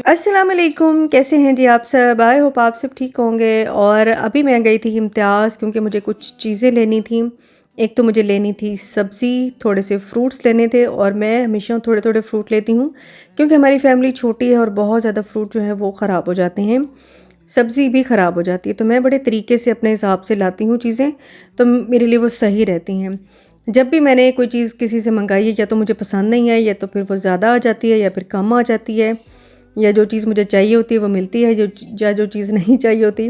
अस्सलाम वालेकुम, कैसे हैं जी आप सब। आई होप आप सब ठीक होंगे। और अभी मैं गई थी इम्तियाज़ क्योंकि मुझे कुछ चीज़ें लेनी थी। एक तो मुझे लेनी थी सब्ज़ी, थोड़े से फ्रूट्स लेने थे, और मैं हमेशा थोड़े थोड़े फ्रूट लेती हूँ क्योंकि हमारी फैमिली छोटी है और बहुत ज़्यादा फ्रूट जो है वो ख़राब हो जाते हैं, सब्ज़ी भी ख़राब हो जाती है। तो मैं बड़े तरीके से अपने हिसाब से लाती हूँ चीज़ें, तो मेरे लिए वो सही रहती हैं। जब भी मैंने कोई चीज़ किसी से मंगाई है, या तो मुझे पसंद नहीं आई, या तो फिर वो ज़्यादा आ जाती है, या फिर कम आ जाती है, या जो चीज़ मुझे चाहिए होती है वो मिलती है, जो चीज़ नहीं चाहिए होती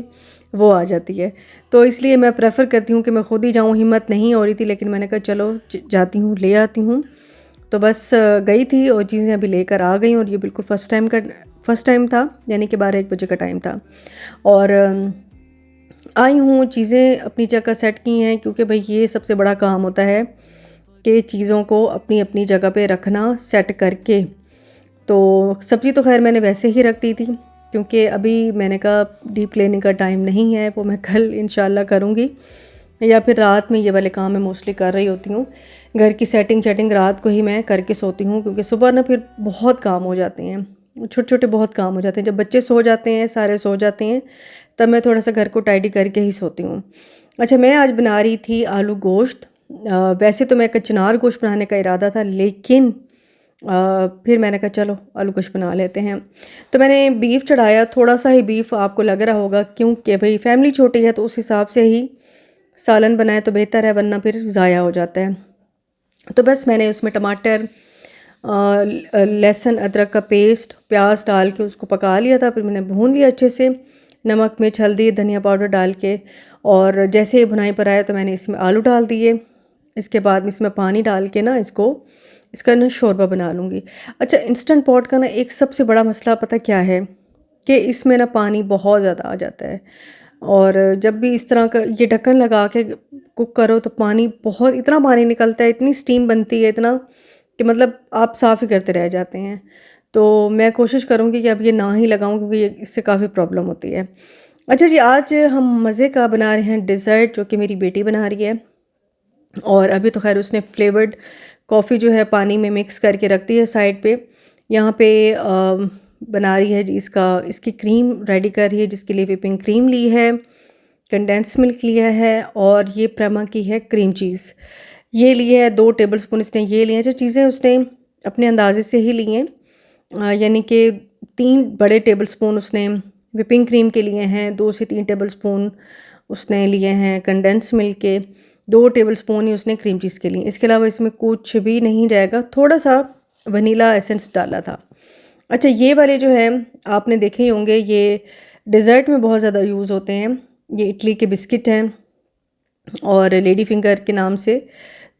वो आ जाती है। तो इसलिए मैं प्रेफ़र करती हूँ कि मैं खुद ही जाऊँ। हिम्मत नहीं हो रही थी, लेकिन मैंने कहा चलो जाती हूँ, ले आती हूँ। तो बस गई थी और चीज़ें अभी लेकर आ गई, और ये बिल्कुल फ़र्स्ट टाइम था, यानी कि 12-1 बजे का टाइम था। और आई हूँ, चीज़ें अपनी जगह सेट की हैं, क्योंकि भाई ये सबसे बड़ा काम होता है कि चीज़ों को अपनी अपनी जगह पे रखना, सेट करके। तो सब्ज़ी तो ख़ैर मैंने वैसे ही रख दी थी, क्योंकि अभी मैंने कहा डीप क्लीनिंग का टाइम नहीं है, वो मैं कल इंशाल्लाह करूँगी, या फिर रात में ये वाले काम मैं मोस्टली कर रही होती हूँ। घर की सेटिंग रात को ही मैं करके सोती हूँ, क्योंकि सुबह ना फिर बहुत काम हो जाते हैं, छोटे छोटे बहुत काम हो जाते हैं। जब बच्चे सो जाते हैं, सारे सो जाते हैं, तब मैं थोड़ा सा घर को टाइडी करके ही सोती हूँ। अच्छा, मैं आज बना रही थी आलू गोश्त। वैसे तो मैं कचनार गोश्त बनाने का इरादा था, लेकिन फिर मैंने कहा चलो आलू गोश्त बना लेते हैं। तो मैंने बीफ चढ़ाया, थोड़ा सा ही बीफ आपको लग रहा होगा, क्योंकि भाई फैमिली छोटी है, तो उस हिसाब से ही सालन बनाए तो बेहतर है, वरना फिर ज़ाया हो जाता है। तो बस मैंने उसमें टमाटर, लहसुन अदरक का पेस्ट, प्याज डाल के उसको पका लिया था। फिर मैंने भून लिया अच्छे से, नमक मिर्च हल्दी धनिया पाउडर डाल के। और जैसे ही भुनाई पर आया तो मैंने इसमें आलू डाल दिए। इसके बाद इसमें पानी डाल के ना इसका ना शोरबा बना लूँगी। अच्छा, इंस्टेंट पॉट का ना एक सबसे बड़ा मसला पता क्या है, कि इसमें ना पानी बहुत ज़्यादा आ जाता है। और जब भी इस तरह का ये ढक्कन लगा के कुक करो तो पानी बहुत, इतना पानी निकलता है, इतनी स्टीम बनती है, इतना कि मतलब आप साफ़ ही करते रह जाते हैं। तो मैं कोशिश करूँगी कि अब ये ना ही लगाऊँ, क्योंकि ये इससे काफ़ी प्रॉब्लम होती है। अच्छा जी, आज हम मज़े का बना रहे हैं डिज़र्ट, जो कि मेरी बेटी बना रही है। और अभी तो ख़ैर उसने फ्लेवर्ड कॉफ़ी जो है पानी में मिक्स करके रख दी है साइड पे। यहाँ पे बना रही है जी, इसकी क्रीम रेडी कर रही है, जिसके लिए व्हिपिंग क्रीम ली है, कंडेंस मिल्क लिया है, और ये प्रमा की है क्रीम चीज़ ये ली है। 2 टेबलस्पून इसने ये लिए हैं। जो चीज़ें उसने अपने अंदाजे से ही ली हैं, यानी कि 3 बड़े टेबलस्पून उसने व्हिपिंग क्रीम के लिए हैं, 2 से 3 टेबलस्पून उसने लिए हैं कंडेंस मिल्क के, 2 टेबलस्पून ही उसने क्रीम चीज़ के लिए। इसके अलावा इसमें कुछ भी नहीं जाएगा, थोड़ा सा वनीला एसेंस डाला था। अच्छा, ये वाले जो हैं आपने देखे ही होंगे, ये डेज़र्ट में बहुत ज़्यादा यूज़ होते हैं। ये इटली के बिस्किट हैं, और लेडी फिंगर के नाम से।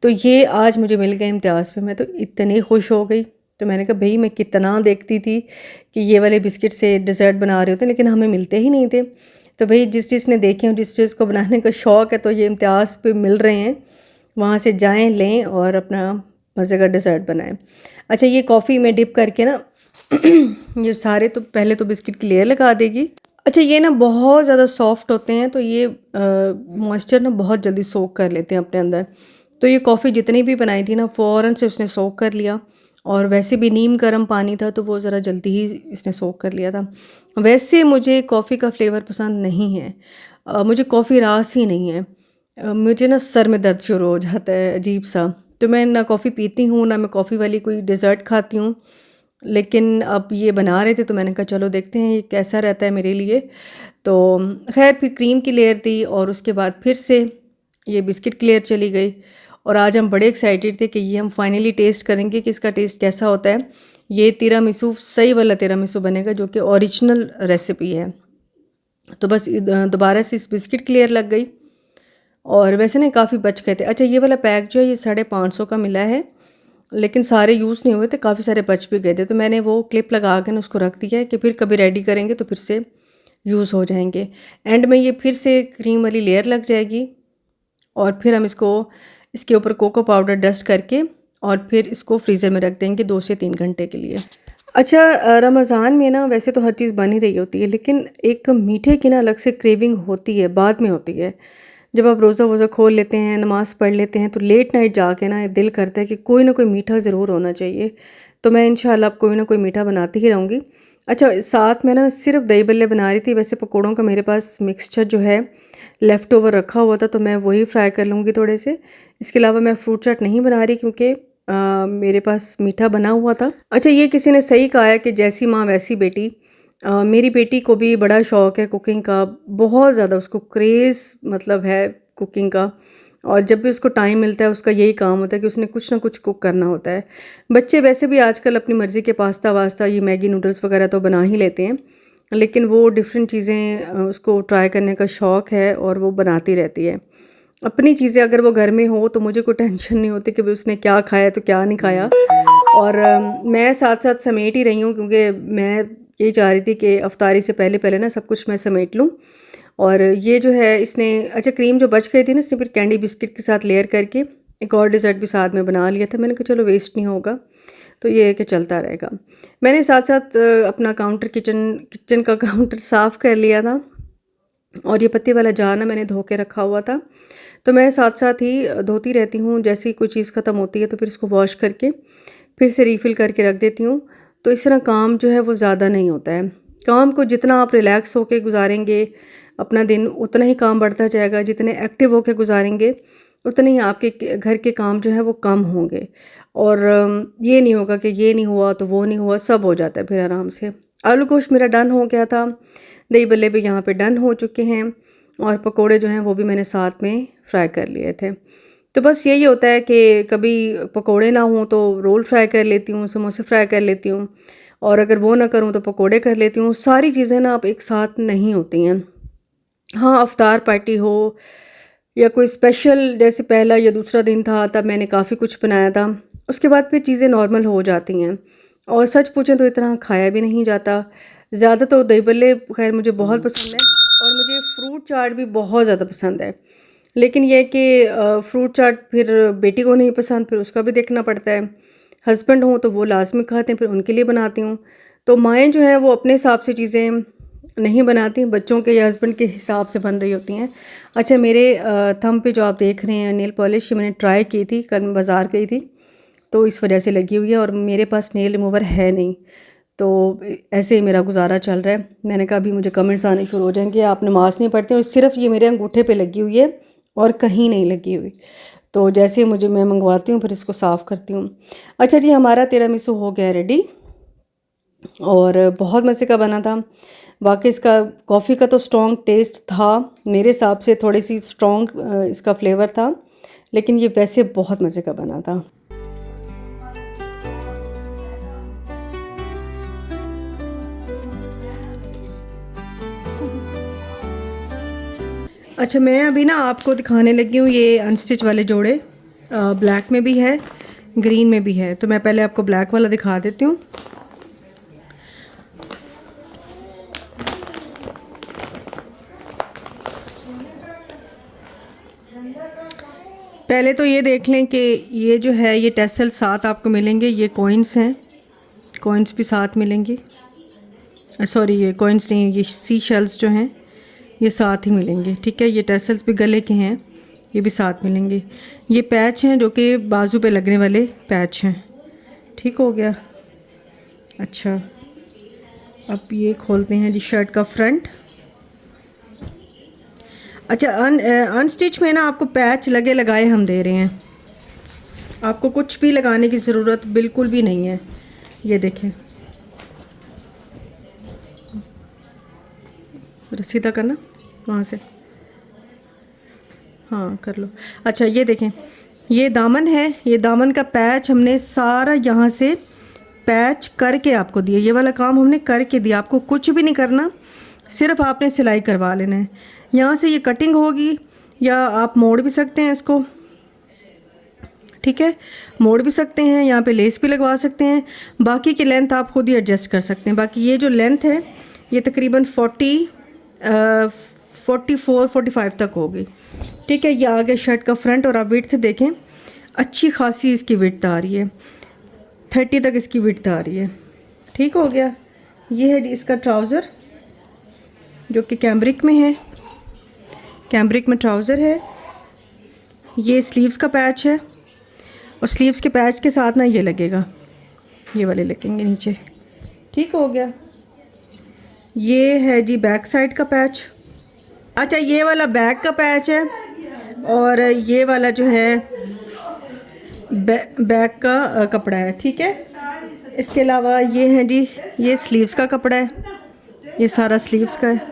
तो ये आज मुझे मिल गए इम्तियाज़ पे, मैं तो इतनी खुश हो गई। तो मैंने कहा भई, मैं कितना देखती थी कि ये वाले बिस्किट से डेज़र्ट बना रहे होते हैं, लेकिन हमें मिलते ही नहीं थे। तो भई, जिस जिसने देखे हों, जिस चीज़ को बनाने का शौक़ है, तो ये इम्तियाज़ पे मिल रहे हैं, वहाँ से जाएँ, लें और अपना मज़े का डेज़र्ट बनाएँ। अच्छा, ये कॉफ़ी में डिप करके ना ये सारे, तो पहले तो बिस्किट की लेयर लगा देगी। अच्छा, ये ना बहुत ज़्यादा सॉफ्ट होते हैं, तो ये मॉइस्चर ना बहुत जल्दी सोक कर लेते हैं अपने अंदर। तो ये कॉफ़ी जितनी भी बनाई थी ना, फ़ौरन से उसने सोक कर लिया। और वैसे भी नीम गर्म पानी था, तो वो ज़रा जल्दी ही इसने सोक कर लिया था। वैसे मुझे कॉफ़ी का फ्लेवर पसंद नहीं है, मुझे कॉफ़ी रास ही नहीं है। मुझे ना सर में दर्द शुरू हो जाता है अजीब सा। तो मैं ना कॉफ़ी पीती हूँ, ना मैं कॉफ़ी वाली कोई डेज़र्ट खाती हूँ। लेकिन अब ये बना रहे थे, तो मैंने कहा चलो देखते हैं ये कैसा रहता है मेरे लिए। तो ख़ैर फिर क्रीम की लेयर दी, और उसके बाद फिर से ये बिस्किट की लेयर चली गई। और आज हम बड़े एक्साइटेड थे कि ये हम फाइनली टेस्ट करेंगे कि इसका टेस्ट कैसा होता है। ये तिरामिसू सही वाला तिरामिसू बनेगा, जो कि ओरिजिनल रेसिपी है। तो बस दोबारा से इस बिस्किट की लेयर लग गई, और वैसे ना काफ़ी बच गए थे। अच्छा, ये वाला पैक जो है ये 550 का मिला है, लेकिन सारे यूज़ नहीं हुए थे, काफ़ी सारे बच भी गए थे। तो मैंने वो क्लिप लगा के ना उसको रख दिया है कि फिर कभी रेडी करेंगे तो फिर से यूज़ हो जाएंगे। एंड में ये फिर से क्रीम वाली लेयर लग जाएगी, और फिर हम इसके ऊपर कोको पाउडर डस्ट करके, और फिर इसको फ्रीज़र में रख देंगे 2 से 3 घंटे के लिए। अच्छा, रमज़ान में ना वैसे तो हर चीज़ बन ही रही होती है, लेकिन एक मीठे की ना अलग से क्रेविंग होती है, बाद में होती है। जब आप रोज़ा वोज़ा खोल लेते हैं, नमाज़ पढ़ लेते हैं, तो लेट नाइट जाके ना दिल करता है कि कोई ना कोई मीठा ज़रूर होना चाहिए, तो मैं इंशाल्लाह अब कोई ना कोई मीठा बनाती ही रहूँगी। अच्छा, साथ में ना सिर्फ दही बल्ले बना रही थी। वैसे पकौड़ों का मेरे पास मिक्सचर जो है लेफ़्ट ओवर रखा हुआ था, तो मैं वही फ्राई कर लूँगी थोड़े से। इसके अलावा मैं फ्रूट चाट नहीं बना रही क्योंकि मेरे पास मीठा बना हुआ था। अच्छा, ये किसी ने सही कहा है कि जैसी माँ वैसी बेटी। मेरी बेटी को भी बड़ा शौक़ है कुकिंग का, बहुत ज़्यादा उसको क्रेज़ मतलब है कुकिंग का। और जब भी उसको टाइम मिलता है उसका यही काम होता है कि उसने कुछ ना कुछ कुक करना होता है। बच्चे वैसे भी आजकल अपनी मर्ज़ी के पास्ता वास्ता ये मैगी नूडल्स वगैरह तो बना ही लेते हैं, लेकिन वो डिफरेंट चीज़ें उसको ट्राई करने का शौक़ है और वो बनाती रहती है। अपनी चीज़ें अगर वो घर में हो तो मुझे कोई टेंशन नहीं होती कि भाई उसने क्या खाया तो क्या नहीं खाया। और मैं साथ साथ समेट ही रही हूँ क्योंकि मैं यही चाह रही थी कि अफ्तारी से पहले पहले ना सब कुछ मैं समेट लूँ। और ये जो है इसने, अच्छा क्रीम जो बच गई थी ना, इसने फिर कैंडी बिस्किट के साथ लेयर करके एक और डिज़र्ट भी साथ में बना लिया था। मैंने कहा चलो वेस्ट नहीं होगा, तो ये है कि चलता रहेगा। मैंने साथ साथ अपना काउंटर किचन का काउंटर साफ़ कर लिया था। और ये पत्ती वाला जार ना मैंने धो के रखा हुआ था, तो मैं साथ साथ ही धोती रहती हूँ। जैसे ही कोई चीज़ ख़त्म होती है तो फिर इसको वॉश करके फिर से रीफ़िल करके रख देती हूँ। तो इस तरह काम जो है वो ज़्यादा नहीं होता है। काम को जितना आप रिलैक्स होके गुजारेंगे अपना दिन, उतना ही काम बढ़ता जाएगा। जितने एक्टिव होके गुजारेंगे उतने ही आपके घर के काम जो है वो कम होंगे। और ये नहीं होगा कि ये नहीं हुआ तो वो नहीं हुआ, सब हो जाता है फिर आराम से। आलू गोश्त मेरा डन हो गया था, दही बल्ले भी यहाँ पे डन हो चुके हैं, और पकोड़े जो हैं वो भी मैंने साथ में फ्राई कर लिए थे। तो बस यही होता है कि कभी पकोड़े ना हों तो रोल फ्राई कर लेती हूँ, समोसे फ्राई कर लेती हूँ, और अगर वो ना करूँ तो पकोड़े कर लेती हूँ। सारी चीज़ें ना अब एक साथ नहीं होती हैं। हाँ, अफ्तार पार्टी हो या कोई स्पेशल, जैसे पहला या दूसरा दिन था तब मैंने काफ़ी कुछ बनाया था, उसके बाद फिर चीज़ें नॉर्मल हो जाती हैं। और सच पूछें तो इतना खाया भी नहीं जाता। ज़्यादा तो दही बल्ले खैर मुझे बहुत पसंद है, और मुझे फ्रूट चाट भी बहुत ज़्यादा पसंद है। लेकिन यह कि फ्रूट चाट फिर बेटी को नहीं पसंद, फिर उसका भी देखना पड़ता है। हस्बैंड हों तो वो लाज़मी खाते हैं, फिर उनके लिए बनाती हूँ। तो माएँ जो हैं वो अपने हिसाब से चीज़ें नहीं बनाती, बच्चों के या हस्बैंड के हिसाब से बन रही होती हैं। अच्छा, मेरे थंब पे जो आप देख रहे हैं नेल पॉलिश, मैंने ट्राई की थी, कल मैं बाज़ार गई थी तो इस वजह से लगी हुई है, और मेरे पास नेल रिमूवर है नहीं, तो ऐसे ही मेरा गुजारा चल रहा है। मैंने कहा अभी मुझे कमेंट्स आने शुरू हो जाएंगे, आप नमाज़ नहीं पढ़ते हो, सिर्फ ये मेरे अंगूठे पे लगी हुई है और कहीं नहीं लगी हुई। तो जैसे ही मैं मंगवाती हूँ फिर इसको साफ़ करती हूँ। अच्छा जी, हमारा तिरामिसू हो गया रेडी, और बहुत मज़े का बना था। वाकई इसका कॉफ़ी का तो स्ट्रॉन्ग टेस्ट था, मेरे हिसाब से थोड़ी सी स्ट्रॉन्ग इसका फ्लेवर था, लेकिन ये वैसे बहुत मज़े का बना था। अच्छा, मैं अभी ना आपको दिखाने लगी हूँ ये अनस्टिच वाले जोड़े। ब्लैक में भी है, ग्रीन में भी है, तो मैं पहले आपको ब्लैक वाला दिखा देती हूँ। पहले तो ये देख लें कि ये जो है ये टेसल साथ आपको मिलेंगे, ये कॉइन्स हैं, कॉइन्स भी साथ मिलेंगी। सॉरी, ये कॉइन्स नहीं, ये सी शेल्स जो हैं ये साथ ही मिलेंगे, ठीक है। ये टेसल्स भी गले के हैं, ये भी साथ मिलेंगे। ये पैच हैं जो कि बाजू पे लगने वाले पैच हैं, ठीक हो गया। अच्छा, अब ये खोलते हैं जी शर्ट का फ्रंट। अच्छा, अनस्टिच में ना आपको पैच लगे लगाए हम दे रहे हैं, आपको कुछ भी लगाने की ज़रूरत बिल्कुल भी नहीं है। ये देखें, सीधा करना वहाँ से, हाँ कर लो। अच्छा, ये देखें, ये दामन है, ये दामन का पैच हमने सारा यहाँ से पैच करके आपको दिया। ये वाला काम हमने करके दिया, आपको कुछ भी नहीं करना, सिर्फ आपने सिलाई करवा लेना है। यहाँ से ये कटिंग होगी, या आप मोड़ भी सकते हैं इसको, ठीक है, मोड़ भी सकते हैं, यहाँ पे लेस भी लगवा सकते हैं। बाकी की लेंथ आप खुद ही एडजस्ट कर सकते हैं। बाकी ये जो लेंथ है ये तकरीबन 44-45 तक होगी, ठीक है। ये आगे शर्ट का फ्रंट, और आप विड्थ देखें, अच्छी खासी इसकी विड्थ आ रही है, 30 तक इसकी विड्थ आ रही है, ठीक हो गया। ये है इसका ट्राउज़र जो कि कैम्ब्रिक में है, कैम्ब्रिक में ट्राउज़र है। ये स्लीव्स का पैच है, और स्लीव्स के पैच के साथ ना ये लगेगा, ये वाले लगेंगे नीचे। ठीक हो गया। ये है जी बैक साइड का पैच। अच्छा, ये वाला बैक का पैच है और ये वाला जो है बैक का कपड़ा है। ठीक है। इसके अलावा ये है जी, ये स्लीव्स का कपड़ा है, ये सारा स्लीव्स का है।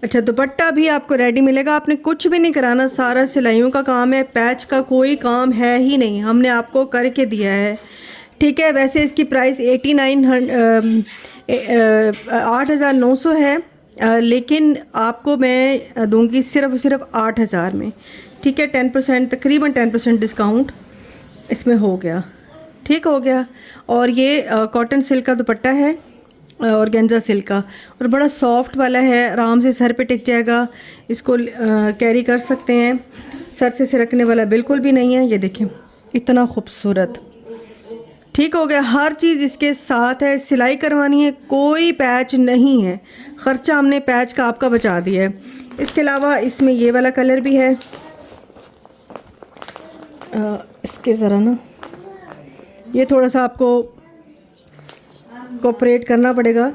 अच्छा, दुपट्टा भी आपको रेडी मिलेगा, आपने कुछ भी नहीं कराना, सारा सिलाइयों का काम है, पैच का कोई काम है ही नहीं, हमने आपको करके दिया है। ठीक है। वैसे इसकी प्राइस 8,900 है, लेकिन आपको मैं दूंगी सिर्फ 8,000 में। ठीक है। 10% तकरीबन 10% डिस्काउंट इसमें हो गया। ठीक हो गया। और ये कॉटन सिल्क का दुपट्टा है और गेंजा सिल्क का, और बड़ा सॉफ्ट वाला है, आराम से सर पे टिक जाएगा, इसको कैरी कर सकते हैं, सर से सिरकने वाला बिल्कुल भी नहीं है। ये देखें इतना खूबसूरत। ठीक हो गया। हर चीज़ इसके साथ है, सिलाई करवानी है, कोई पैच नहीं है, ख़र्चा हमने पैच का आपका बचा दिया है। इसके अलावा इसमें ये वाला कलर भी है, इसके ज़रा ना ये थोड़ा सा आपको कोऑपरेट करना पड़ेगा,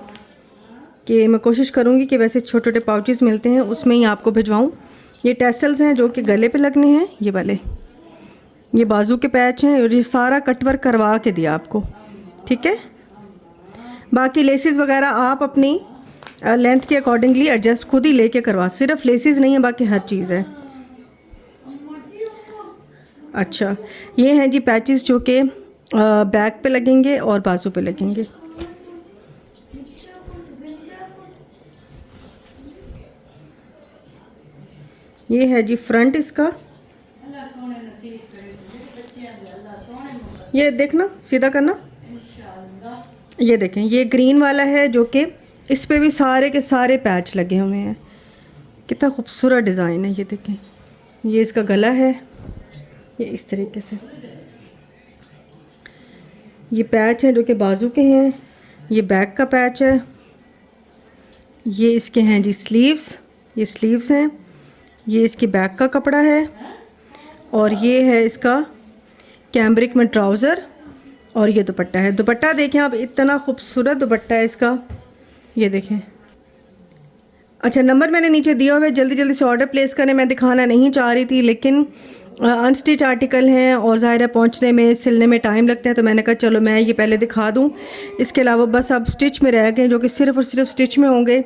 कि मैं कोशिश करूँगी कि वैसे छोटे छोटे पाउचेस मिलते हैं उसमें ही आपको भिजवाऊँ। ये टैसल्स हैं जो कि गले पे लगने हैं, ये वाले, ये बाजू के पैच हैं, और ये सारा कटवर्क करवा के दिया आपको। ठीक है। बाकी लेसेस वगैरह आप अपनी लेंथ के अकॉर्डिंगली एडजस्ट खुद ही लेके करवा, सिर्फ लेसेस नहीं है, बाकी हर चीज़ है। अच्छा, ये हैं जी पैचेस जो कि बैक पे लगेंगे और बाजू पे लगेंगे। ये है जी फ्रंट इसका, ये देखना, सीधा करना, ये देखें, ये ग्रीन वाला है जो कि इस पे भी सारे के सारे पैच लगे हुए हैं। कितना खूबसूरत डिज़ाइन है, ये देखें। ये इसका गला है, ये इस तरीके से। ये पैच हैं जो कि बाजू के हैं, ये बैक का पैच है, ये इसके हैं जी स्लीव्स, ये स्लीव्स हैं, ये इसकी बैक का कपड़ा है, और ये है इसका कैम्ब्रिक में ट्राउज़र, और ये दुपट्टा है। दुपट्टा देखें आप, इतना खूबसूरत दुपट्टा है इसका, ये देखें। अच्छा, नंबर मैंने नीचे दिया हुआ है, जल्दी जल्दी से ऑर्डर प्लेस करें। मैं दिखाना नहीं चाह रही थी, लेकिन अनस्टिच आर्टिकल हैं और ज़ाहिर है पहुँचने में, सिलने में टाइम लगता है, तो मैंने कहा चलो मैं ये पहले दिखा दूँ। इसके अलावा बस अब स्टिच में रह गए जो कि सिर्फ़ और सिर्फ स्टिच में होंगे,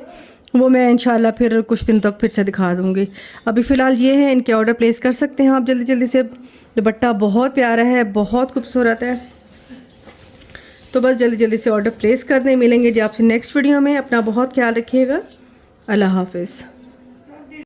वो मैं इंशाल्लाह फिर कुछ दिन तक फिर से दिखा दूँगी। अभी फ़िलहाल ये हैं, इनके ऑर्डर प्लेस कर सकते हैं आप जल्दी जल्दी से। दुपट्टा बहुत प्यारा है, बहुत खूबसूरत है, तो बस जल्दी जल्दी से ऑर्डर प्लेस कर दें। मिलेंगे जी आपसे नेक्स्ट वीडियो में। अपना बहुत ख्याल रखिएगा। अल्लाह हाफ़िज़।